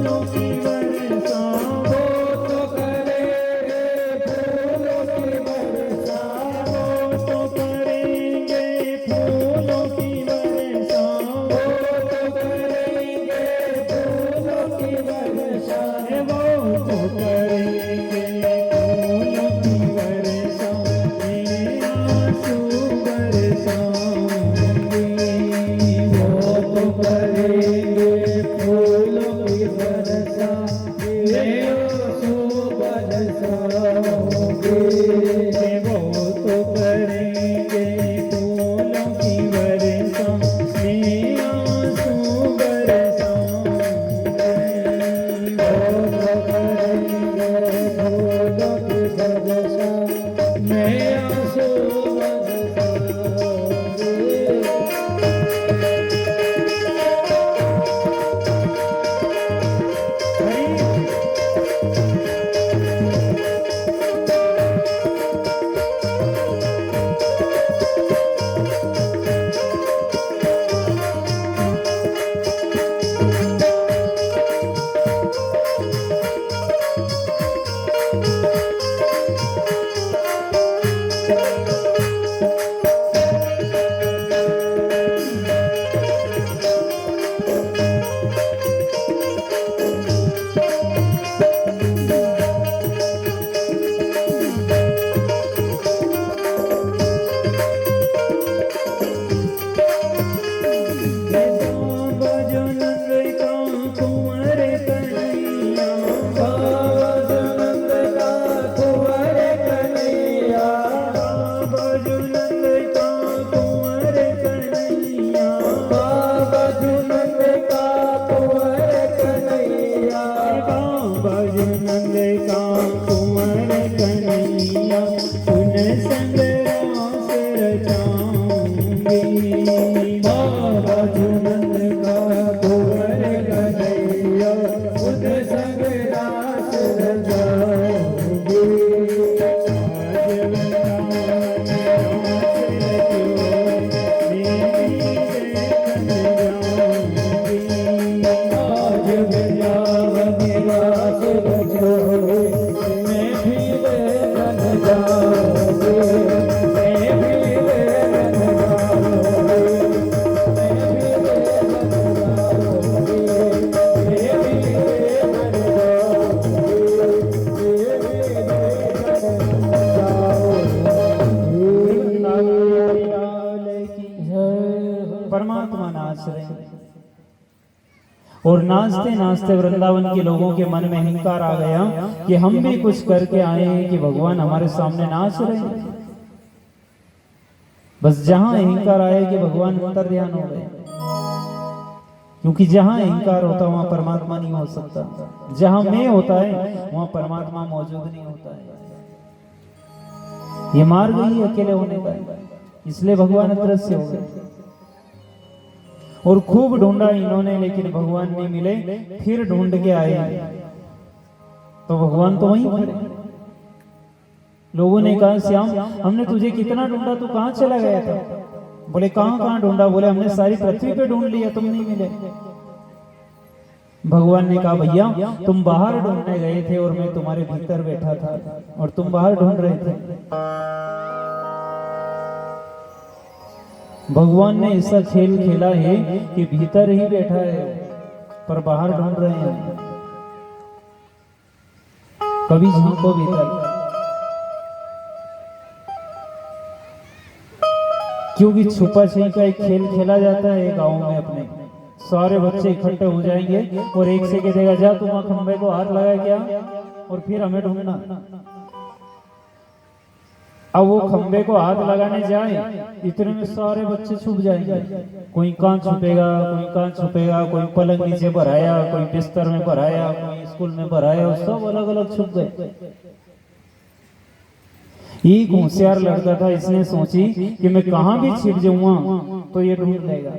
फूलों की वर्षा, वो तो करेंगे फूलों की वर्षा, वो तो करेंगे फूलों की वर्षा, वो तो करेंगे फूलों की वर्षा, वो तो करेंगे फूलों की वर्षा, मेरे आंसू बरसाएंगे, वो तो करेंगे फूलों की वर्षा, मेरे आंसू बरसाएंगे, वो तो करेंगे फूलों की वर्षा, मेरे आंसू बरसाएंगे, वो तो करेंगे फूलों की वर्षा, मेरे आंसू बरसाएंगे। परमात्मा नाच रहे हैं। और नाचते नाचते वृंदावन के लोगों के मन में हिंकार आ गया कि हम भी कुछ करके आए हैं कि भगवान हमारे सामने नाच रहे हैं। बस जहां अहंकार आए कि भगवान अंतर ध्यान हो गए, क्योंकि जहां अहंकार होता है वहां परमात्मा नहीं हो सकता, जहां मैं होता है वहां परमात्मा मौजूद नहीं होता है। ये मार्ग ही अकेले होने का है, इसलिए भगवान अदृश्य हो गए। और खूब ढूंढा इन्होंने, लेकिन भगवान नहीं मिले। फिर ढूंढ के आए तो भगवान तो वहीं खड़े। लोगों ने कहा, श्याम हमने तुझे कितना ढूंढा, तू कहां चला गया था? बोले कहां कहां ढूंढा? बोले हमने सारी पृथ्वी पे ढूंढ लिया, तुम नहीं मिले। भगवान ने कहा, भैया तुम बाहर ढूंढने गए थे और मैं तुम्हारे भीतर बैठा था और तुम बाहर ढूंढ रहे थे। भगवान ने ऐसा खेल खेला है कि भीतर ही बैठा है पर बाहर ढूंढ रहे हैं। कभी झांको भीतर, क्योंकि छुपा छुपी का एक खेल खेला जाता है गांव में। अपने सारे बच्चे इकट्ठे हो जाएंगे और एक से कहेगा, जा तुम खंबे को हाथ लगा क्या, और फिर हमें ढूंढना। अब वो खंबे को हाथ लगाने जाए, इतने में सारे बच्चे छुप जाएंगे। कोई कहां छुपेगा, कोई कहां छुपेगा, कोई पलंग नीचे भराया, कोई बिस्तर में भराया, कोई स्कूल में भराया, सब अलग अलग छुप गए। एक होशियार लड़का था, इसने सोची कि मैं कहां भी छिप जाऊंगा तो ये ढूंढ लेगा,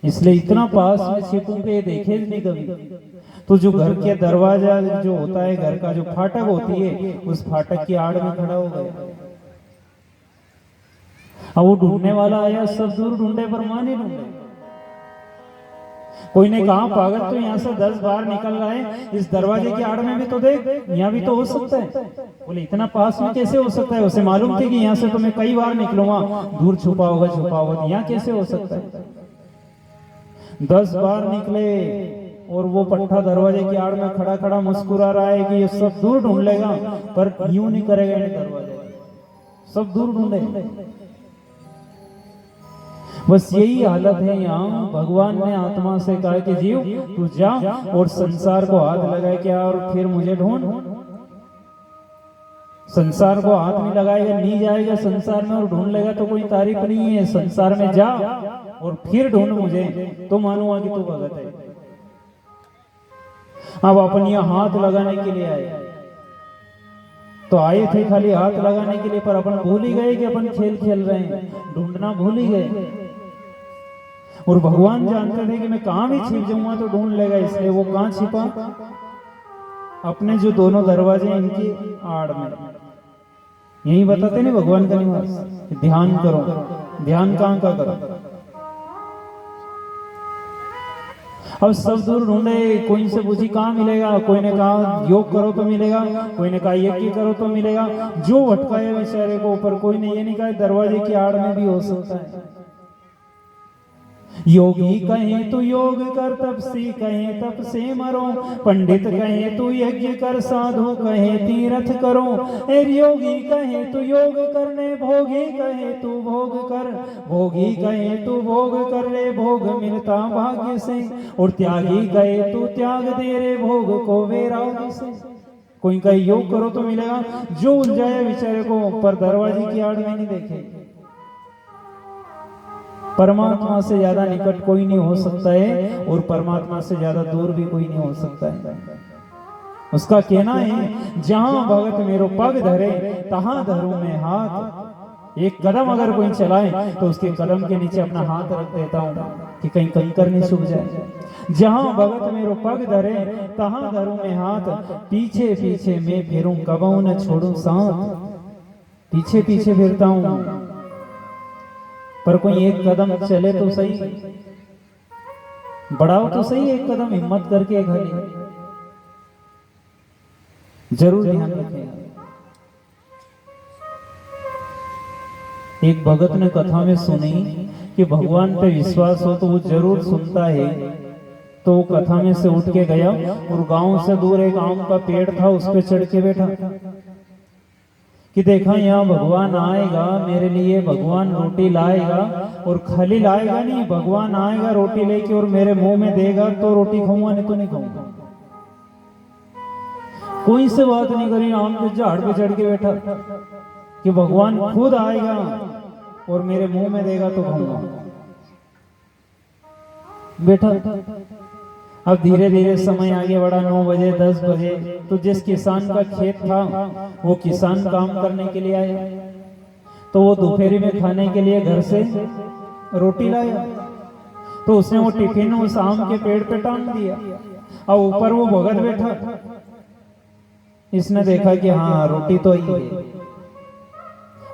इसलिए इतना पास में छिपूं के देखे नहीं कभी। तो जो घर के दरवाजा जो होता है, घर का जो फाटक होती है, उस फाटक की आड़ में खड़ा हो गया। अब वो ढूंढने वाला आया, सब दूर ढूंढे पर मां नहीं ढूंढे। कोई ने कहा पागल, तो यहाँ से 10 बार निकल रहा है, इस दरवाजे की आड़ में भी तो देख, यहाँ भी तो हो सकता है। बोले इतना पास में कैसे हो सकता है? उसे मालूम थी कि यहाँ से तो मैं कई बार निकलूंगा, दूर छुपा होगा, तो यहाँ कैसे हो सकता है? 10 बार निकले और वो पट्टा दरवाजे की आड़ में खड़ा खड़ा मुस्कुरा रहा है कि ये सब दूर ढूंढ लेगा, पर यूं नहीं करेगा, दरवाजे सब दूर ढूंढेगा। बस यही हालत है यहाँ। भगवान ने आत्मा से कहा कि जीव तू जा और संसार को हाथ लगा के और फिर मुझे ढूंढ। संसार को हाथ नहीं लगाएगा, नहीं जाएगा संसार में और ढूंढ लेगा तो कोई तारीफ नहीं है। संसार में जा और फिर ढूंढ मुझे, तो मानूंगा कि तू भगत है। अब अपन यहाँ हाथ लगाने के लिए आए, तो आए थे खाली हाथ लगाने के लिए, पर अपन भूल ही गए कि अपन खेल खेल रहे हैं, ढूंढना भूल ही गए। और भगवान जानते थे कि मैं कहां भी छिप जाऊंगा तो ढूंढ लेगा, इसलिए वो कहां छिपा? अपने जो दोनों दरवाजे इनकी आड़ में। यही बताते नहीं भगवान का निवास, ध्यान करो। ध्यान कहां का करो? अब सब दूर ढूंढे, कोई से पूछी कहाँ मिलेगा, कोई ने कहा योग करो तो मिलेगा, कोई ने कहा यज्ञ करो तो मिलेगा, जो भटकाया बेचारे को ऊपर। कोई ने ये नहीं कहा दरवाजे की आड़ में भी हो सकता है। योगी कहे तू योग कर, तपसी कहे तप से मरो, पंडित कहे तू यज्ञ कर, साधु कहे तीर्थ करो। योगी कहे तू योग करने, भोगी कहे तू भोग कर, भोगी कहे तू भोग कर रे, भोग मिलता भाग्य से। और त्यागी कहे तू त्याग दे रे, भोग को वैराग्य से। कोई कहे योग करो तो मिलेगा, जो उलझाए बेचारे को, पर दरवाजे की आड़ में नहीं देखे। परमात्मा से ज्यादा निकट कोई नहीं हो सकता है, और परमात्मा से ज्यादा दूर भी कोई नहीं हो सकता है। उसका कहना है जहां भगत मेरो पग धरे, तहां धरूं मैं हाथ। एक कदम अगर कोई चलाए तो उसके कदम के नीचे अपना हाथ रख देता हूं कि कहीं कंकर नहीं सूख जाए। जहां भगत मेरो पग धरे, तहां धरूं मैं हाथ। पीछे पीछे मैं फिरूं, कबहू न छोड़ूं साथ। पीछे पीछे फिरता हूं, पर कोई एक कदम चले तो सही, बढ़ाओ तो सही एक कदम, हिम्मत करके एक हरी। जरूर ध्यान रखें। एक भगत ने कथा में सुनी कि भगवान पे विश्वास हो तो वो जरूर सुनता है। तो वो कथा में से उठ के गया और गांव से दूर एक आम का पेड़ था, उस पे चढ़ के बैठा कि देखा यहाँ भगवान आएगा मेरे लिए, भगवान रोटी लाएगा, और खाली लाएगा नहीं, भगवान आएगा रोटी लेके और मेरे मुंह में देगा तो रोटी खाऊंगा, नहीं तो नहीं खाऊंगा। कोई से बात नहीं करी, आम के झाड़ पे चढ़ के बैठा कि भगवान खुद आएगा और मेरे मुंह में देगा तो खाऊंगा। बैठा। अब धीरे धीरे समय आगे बढ़ा, 9 बजे 10 बजे, तो जिस किसान का खेत था वो किसान काम करने के लिए आया, तो वो दोपहरी में खाने के लिए घर से रोटी लाया। तो उसने वो टिफिन उस आम के पेड़ पे टांग दिया, और ऊपर वो भगत बैठा। इसने देखा कि हाँ रोटी तो आई है,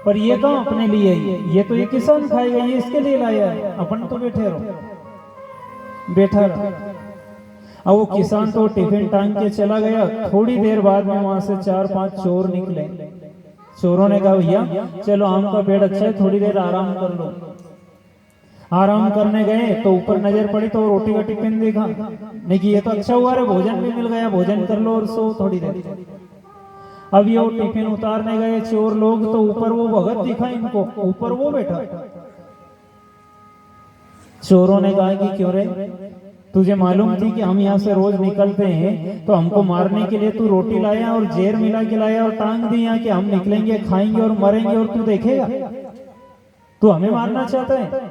पर ये कहाँ अपने लिए ही, ये तो ये किसान खाएगा, ये इसके लिए लाया है, अपन तो बैठे रहो। बैठा रहा। अब वो किसान तो टिफिन टांग के चला गया। थोड़ी देर बाद में वहां से 4-5 चोर निकले। चोरों ने कहा भैया चलो आम का पेड़ अच्छा है, थोड़ी देर आराम कर लो। आराम करने गए तो ऊपर नजर पड़ी तो रोटी का टिफिन देखा, नहीं कि ये तो अच्छा हुआ रे, भोजन भी मिल गया, भोजन कर लो और सो थोड़ी देर। अब ये वो टिफिन उतारने गए चोर लोग, तो ऊपर वो भगत दिखा इनको, ऊपर वो बैठा। चोरों ने कहा कि क्यों रे, तुझे मालूम थी कि हम यहाँ से रोज निकलते हैं, तो हमको मारने के लिए तू रोटी लाया और जेर मिला के लाया और टांग दिया कि हम निकलेंगे, खाएंगे और मरेंगे, और तू देखेगा, तू हमें मारना चाहता है।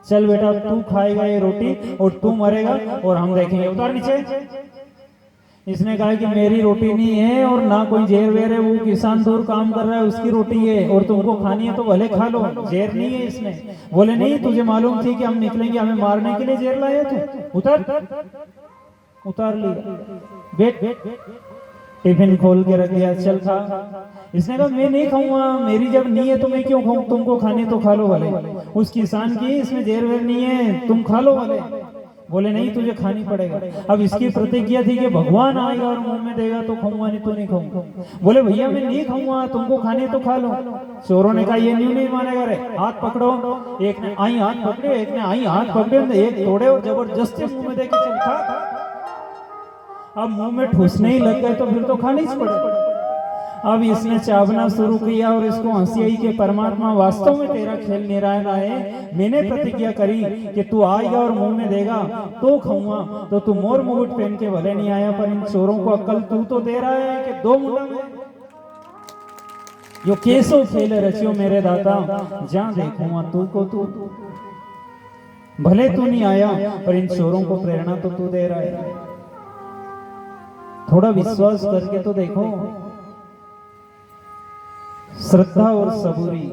चल बेटा तू खाएगा ये रोटी और तू मरेगा और हम देखेंगे, उतार नीचे। इसने कहा कि मेरी रोटी नहीं है और ना कोई जेर वेर है, वो किसान दूर काम कर रहा है उसकी रोटी है, और तुमको खानी है तो भले खा लो, जेर नहीं है इसमें। बोले नहीं, तुझे मालूम थी कि हम निकलेंगे, हमें मारने के लिए जेर लाया तू, उतार लिया। बैठ, टिफिन खोल के रख दिया, चल खा। इसने कहा मैं नहीं खाऊंगा, मेरी जब नहीं है तो मैं क्यों खाऊं, तुमको खानी तो खा लो भले। उस किसान की इसमें जेर वेर नहीं है, तुम खा लो भले। बोले नहीं तुझे खानी पड़ेगा। अब इसकी प्रतिज्ञा थी कि भगवान आएगा और मुंह में देगा तो खाऊंगा, नहीं तो नहीं खाऊंगा। बोले भैया मैं नहीं खाऊंगा, तुमको खाने तो खा लो। चोरों ने कहा ये नहीं मानेगा रे, हाथ पकड़ो। एक ने आई हाथ पकड़े, एक ने आई हाथ पकड़े, एक तोड़े और जबरदस्ती मुंह में देके चल खा। अब मुंह में ठूसने ही लग गए तो फिर तो खाने ही पड़े। अब इसने चावना शुरू किया और इसको हंसी आई कि परमात्मा वास्तव में तेरा खेल निराला है। मैंने प्रतिज्ञा करी कि तू आएगा और मुंह में देगा तो खाऊंगा, तो तू मोर मुकुट पहन के भले नहीं आया, पर इन चोरों को अक्ल तू तो दे रहा है कि दो मुंडा में यो कैसो खेल रचियो मेरे दाता, जहां देखूंगा तू को तू। भले तू नहीं आया पर इन चोरों को प्रेरणा तो तू दे रहा है। थोड़ा विश्वास करके तो देखो। श्रद्धा और सबूरी,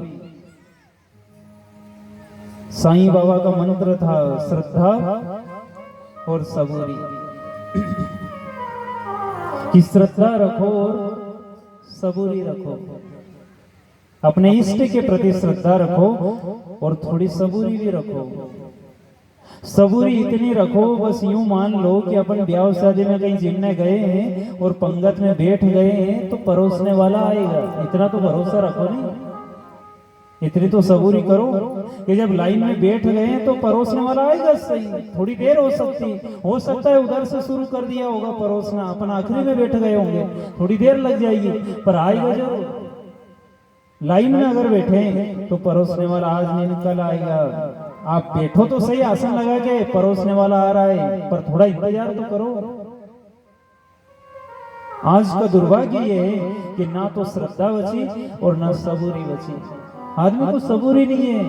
साईं बाबा का मंत्र था, श्रद्धा और सबूरी। कि श्रद्धा रखो और सबूरी रखो, अपने इष्ट के प्रति श्रद्धा रखो और थोड़ी सबूरी भी रखो। सबूरी इतनी रखो बस यूं मान लो कि अपन ब्याह शादी में कहीं जिमने गए हैं और पंगत में बैठ गए हैं तो परोसने वाला आएगा, इतना तो भरोसा रखो। नहीं इतनी तो सबूरी करो कि जब लाइन में बैठ गए हैं तो परोसने वाला आएगा। सही थोड़ी देर हो सकता है उधर से शुरू कर दिया होगा परोसना, अपन आखिरी में बैठ गए होंगे, थोड़ी देर लग जाएगी पर आएगा जरूर। लाइन में अगर बैठे तो परोसने वाला आज नहीं निकल आएगा। आप बैठो तो सही आसन लगा के, परोसने वाला आ रहा है पर थोड़ा इंतजार तो करो। आज का दुर्भाग्य ये है कि ना तो श्रद्धा बची और ना सबूरी बची। आदमी को सबूरी नहीं है,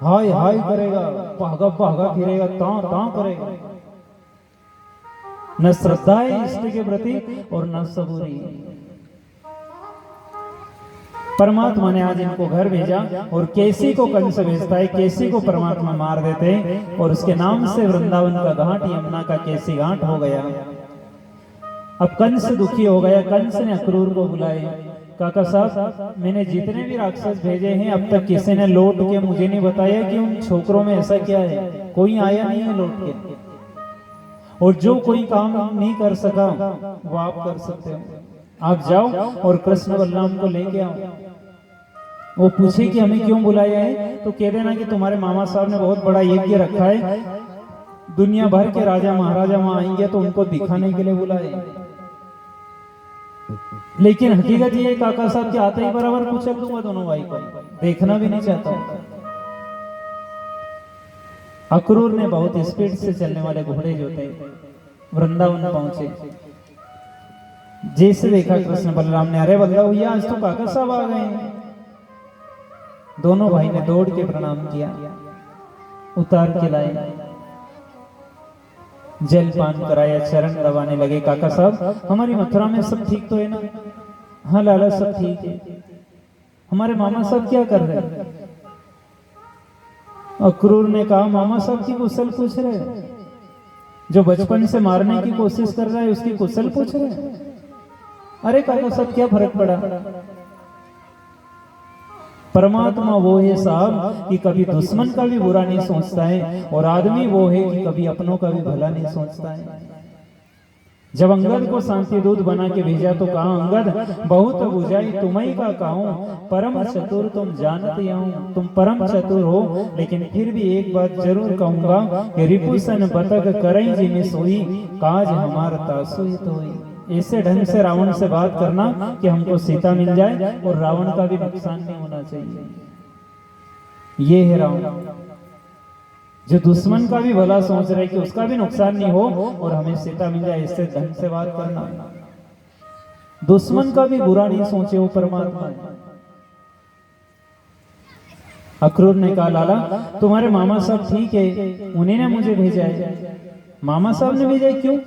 हाय हाय करेगा, भागा भागा फिरेगा, तां करेगा। न श्रद्धा है इष्ट के प्रति और न सबूरी। परमात्मा ने आज इनको घर भेजा और केसी को कंस भेजता है। केसी को परमात्मा मार देते हैं और उसके नाम से वृंदावन का घाट यमुना का केसी घाट हो गया। अब कंस दुखी हो गया। कंस ने अक्रूर को बुलाए, काका साहब मैंने जितने भी राक्षस भेजे हैं अब तक किसी ने लौट के मुझे नहीं बताया कि उन छोकरों में ऐसा क्या है, कोई आया नहीं है लौट के। और जो कोई काम नहीं कर सका वो आप कर सकते हो, आप जाओ और कृष्ण बलराम को लेके आओ। वो पूछे कि हमें क्यों बुलाया है तो कह देना कि तुम्हारे मामा साहब ने बहुत बड़ा यज्ञ रखा है, दुनिया भर के राजा महाराजा वहां आएंगे तो उनको दिखाने के लिए बुलाए। लेकिन हकीकत ये काका साहब के आते ही बराबर कुचल दूंगा दोनों भाई को, देखना भी नहीं चाहता। अक्रूर ने बहुत स्पीड से चलने वाले घोड़े जो थे वृंदावन पहुंचे। जैसे देखा कृष्ण बलराम ने, अरे बल्ला भैया आज तो काका साहब आ गए हैं। दोनों भाई ने दौड़ के प्रणाम किया, उतार के लाए, जल पान कराया, चरण दबाने लगे। काका साहब हमारी मथुरा में सब ठीक तो है ना? हाँ लाला सब ठीक है। हमारे मामा साहब क्या कर रहे हैं? अक्रूर ने कहा मामा साहब की कुशल पूछ रहे हैं, जो बचपन से मारने की कोशिश कर रहा है उसकी कुशल पूछ रहे हैं। अरे काका साहब क्या फर्क पड़ा? परमात्मा वो है साहब कि कभी दुश्मन का भी बुरा नहीं सोचता है और आदमी वो है कि कभी अपनों का भी भला नहीं सोचता है। जब अंगद को शांति दूत बना के भेजा तो कहा अंगद बहुत बुझाई तुम्हें का कहूं, परम चतुर तुम जानते हो, तुम परम चतुर हो, लेकिन फिर भी एक बात जरूर कहूंगा कि रिपुसन बतक करई जी में सोई, काज हमार तासुई तोई। ऐसे ढंग से रावण से बात करना कि हमको सीता मिल जाए और रावण का भी नुकसान नहीं होना चाहिए। ये है रावण, जो दुश्मन का भी भला सोच रहे कि उसका भी नुकसान नहीं हो और हमें सीता मिल जाए, इससे ढंग से बात करना। दुश्मन का भी बुरा नहीं सोचे वो परमात्मा। अक्रूर ने कहा लाला तुम्हारे मामा साहब ठीक है, उन्हीं ने मुझे भेजा है। मामा साहब ने भेजा है? क्यों?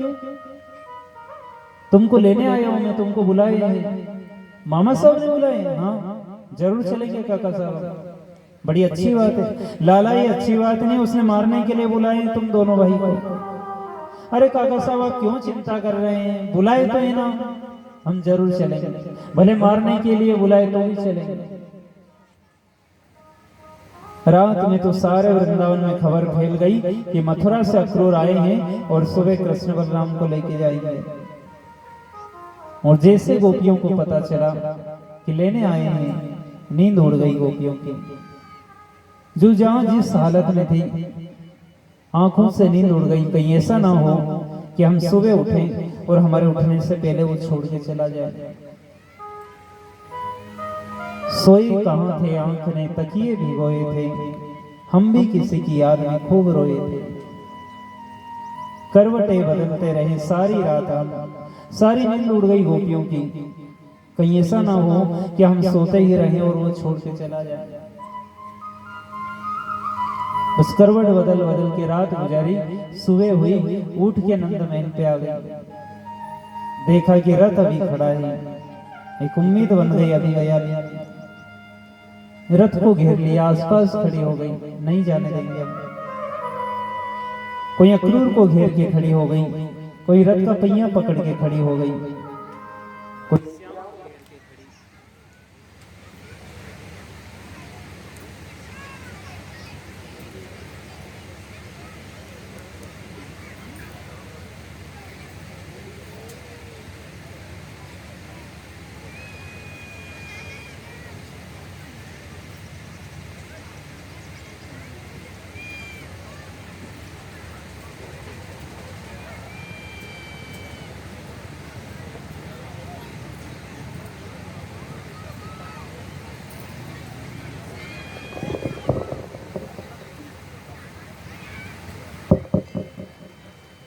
तुमको लेने आया हूं मैं, तुमको बुलाए हैं। मामा साहब ने बुलाए? हाँ जरूर चलेंगे काका साहब, बड़ी अच्छी बात है। लाला ये अच्छी बात नहीं, उसने मारने के लिए बुलाए तुम दोनों भाई को। अरे काका साहब आप क्यों चिंता कर रहे हैं, बुलाए तो है ना, हम जरूर चलेंगे, भले मारने के लिए बुलाए तो भी चलेंगे। रात में तो सारे वृंदावन में खबर फैल गई कि मथुरा से अक्रूर आए हैं और सुबह कृष्ण बलराम को लेके जाएंगे। और जैसे गोपियों को पता चला कि लेने आए हैं, नींद उड़ गई गोपियों की। जो जहां जिस हालत में थी, आंखों से नींद उड़ गई। कहीं ऐसा ना हो कि हम सुबह उठें और हमारे उठने से पहले वो छोड़ के चला जाए। सोई कहां थे, आंख ने तकिए भिगोए थे, हम भी किसी की याद में खूब रोए थे। करवटें बदलते रहे सारी रात हम, सारी नींद उड़ गई गोपियों की। कहीं ऐसा ना हो कि हम सोते ही रहें और वो छोड़ के चला जाए। बस करवट बदल बदल के रात गुजारी। सुबह हुई, उठ के नंद महल पे आ गई। देखा कि रथ अभी खड़ा है। एक उम्मीद बन गई, अभी गया नहीं। रथ को घेर लिया, आसपास खड़ी हो गई, नहीं जाने देंगे। कोई अक्रूर को घेर के खड़ी हो गई, कोई रथ का पहिया पकड़ के खड़ी हो गई, कोई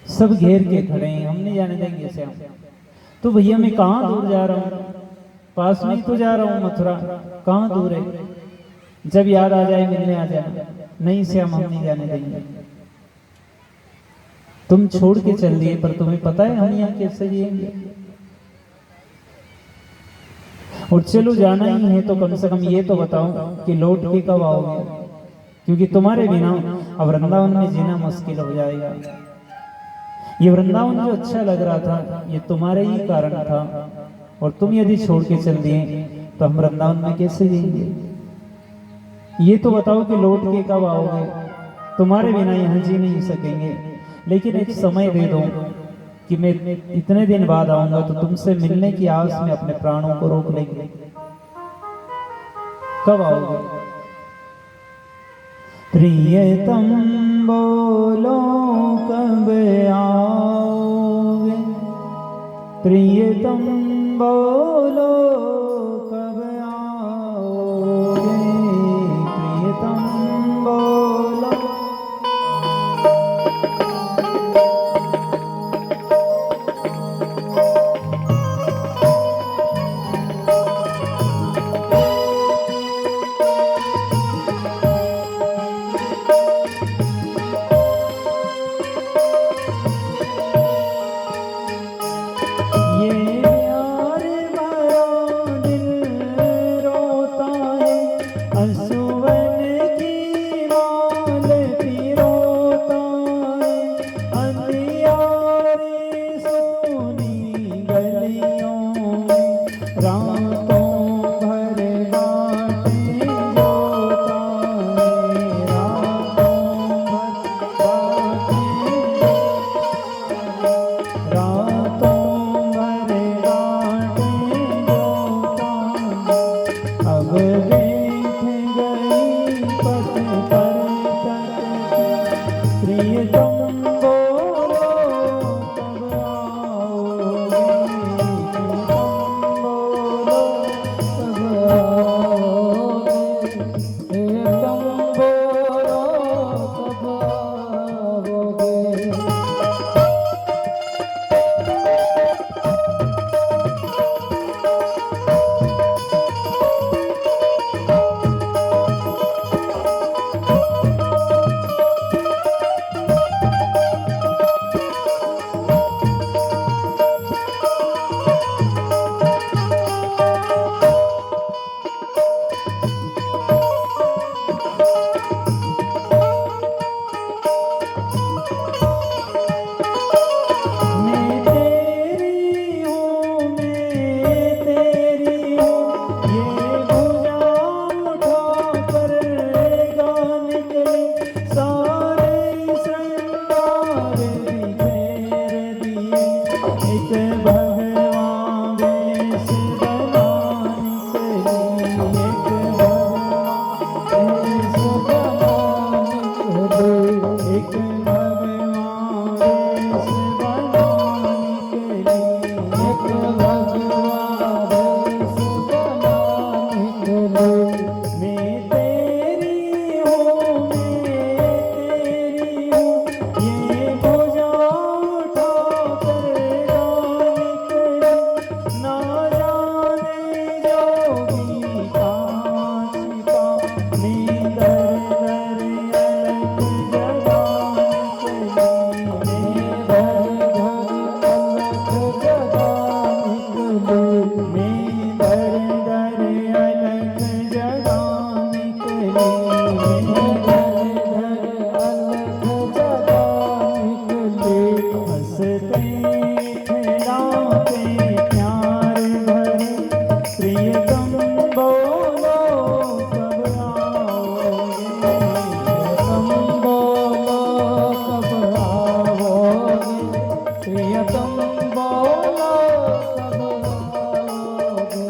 सब घेर के खड़े हैं, हम नहीं जाने देंगे इसे। हम तो भैया मैं कहाँ दूर जा रहा हूँ, पास में ही तो जा रहा हूँ मथुरा, कहाँ दूर है। जब याद आ जाए मिलने आ जाए। नहीं से हम नहीं जाने देंगे। तुम छोड़ के चल दिए, पर तुम्हें पता है हम यहाँ कैसे जिएंगे। और चलो जाना ही है तो कम से कम ये तो बताओ कि लौट के कब आओगे, क्योंकि तुम्हारे बिना अब वृंदावन में जीना मुश्किल हो जाएगा। ये वृंदावन जो अच्छा लग रहा था, ये तुम्हारे ही कारण था। और तुम यदि छोड़ के चल दिए तो हम वृंदावन में कैसे जिएंगे। ये तो बताओ कि लौट के कब आओगे। तुम्हारे बिना यहाँ जी नहीं सकेंगे, लेकिन एक समय दे दो कि मैं इतने दिन बाद आऊंगा तो तुमसे मिलने की आस में अपने प्राणों को रोक लेंगे। कब आओगे। प्रियतम बोलो कब आओगे, प्रियतम बोलो कब आओगे, प्रियतम बोलो। ये प्यार भरा इठलाते प्यार भरे प्रियतम बोलो कब आओगे, प्रियतम बोलो कब आओगे, प्रियतम बोलो कब आओगे।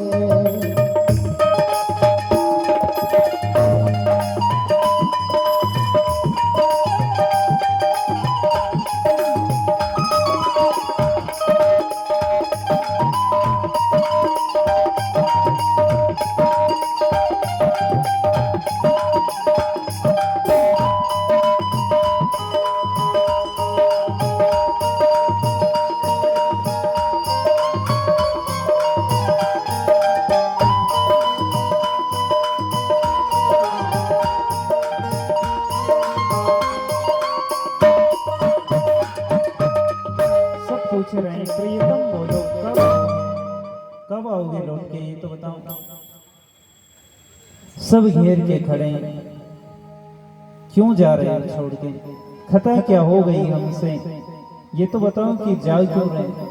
सब पूछ रहे हैं प्रियतम बोलो कब आओगे लौट के, ये तो बताओ। सब घेर के खड़े हैं, क्यों जा रहे हैं छोड़ के, खता क्या हो गई हमसे, ये तो बताओ कि जा क्यों रहे हैं?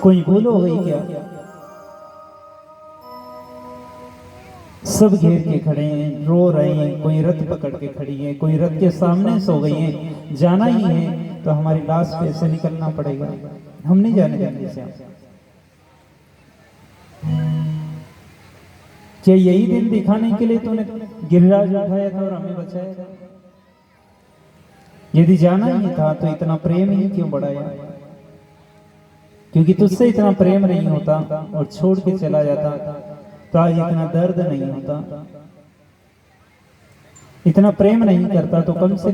कोई भूल हो गई क्या? सब घेर के खड़े हैं, रो रहे हैं, कोई रथ पकड़ के खड़ी है, कोई रथ के सामने सो गई है। जाना ही है तो हमारी लाश पे से निकलना पड़ेगा, हम नहीं जाने देंगे इसे। क्या यही दिन दिखाने के लिए तूने गिरिराज उठाया था और हमें बचाया था? यदि जाना ही था तो इतना प्रेम ही क्यों बढ़ाया? क्योंकि तुझसे इतना प्रेम नहीं होता और छोड़ के चला जाता तो आज इतना दर्द नहीं होता। इतना प्रेम नहीं करता तो कम से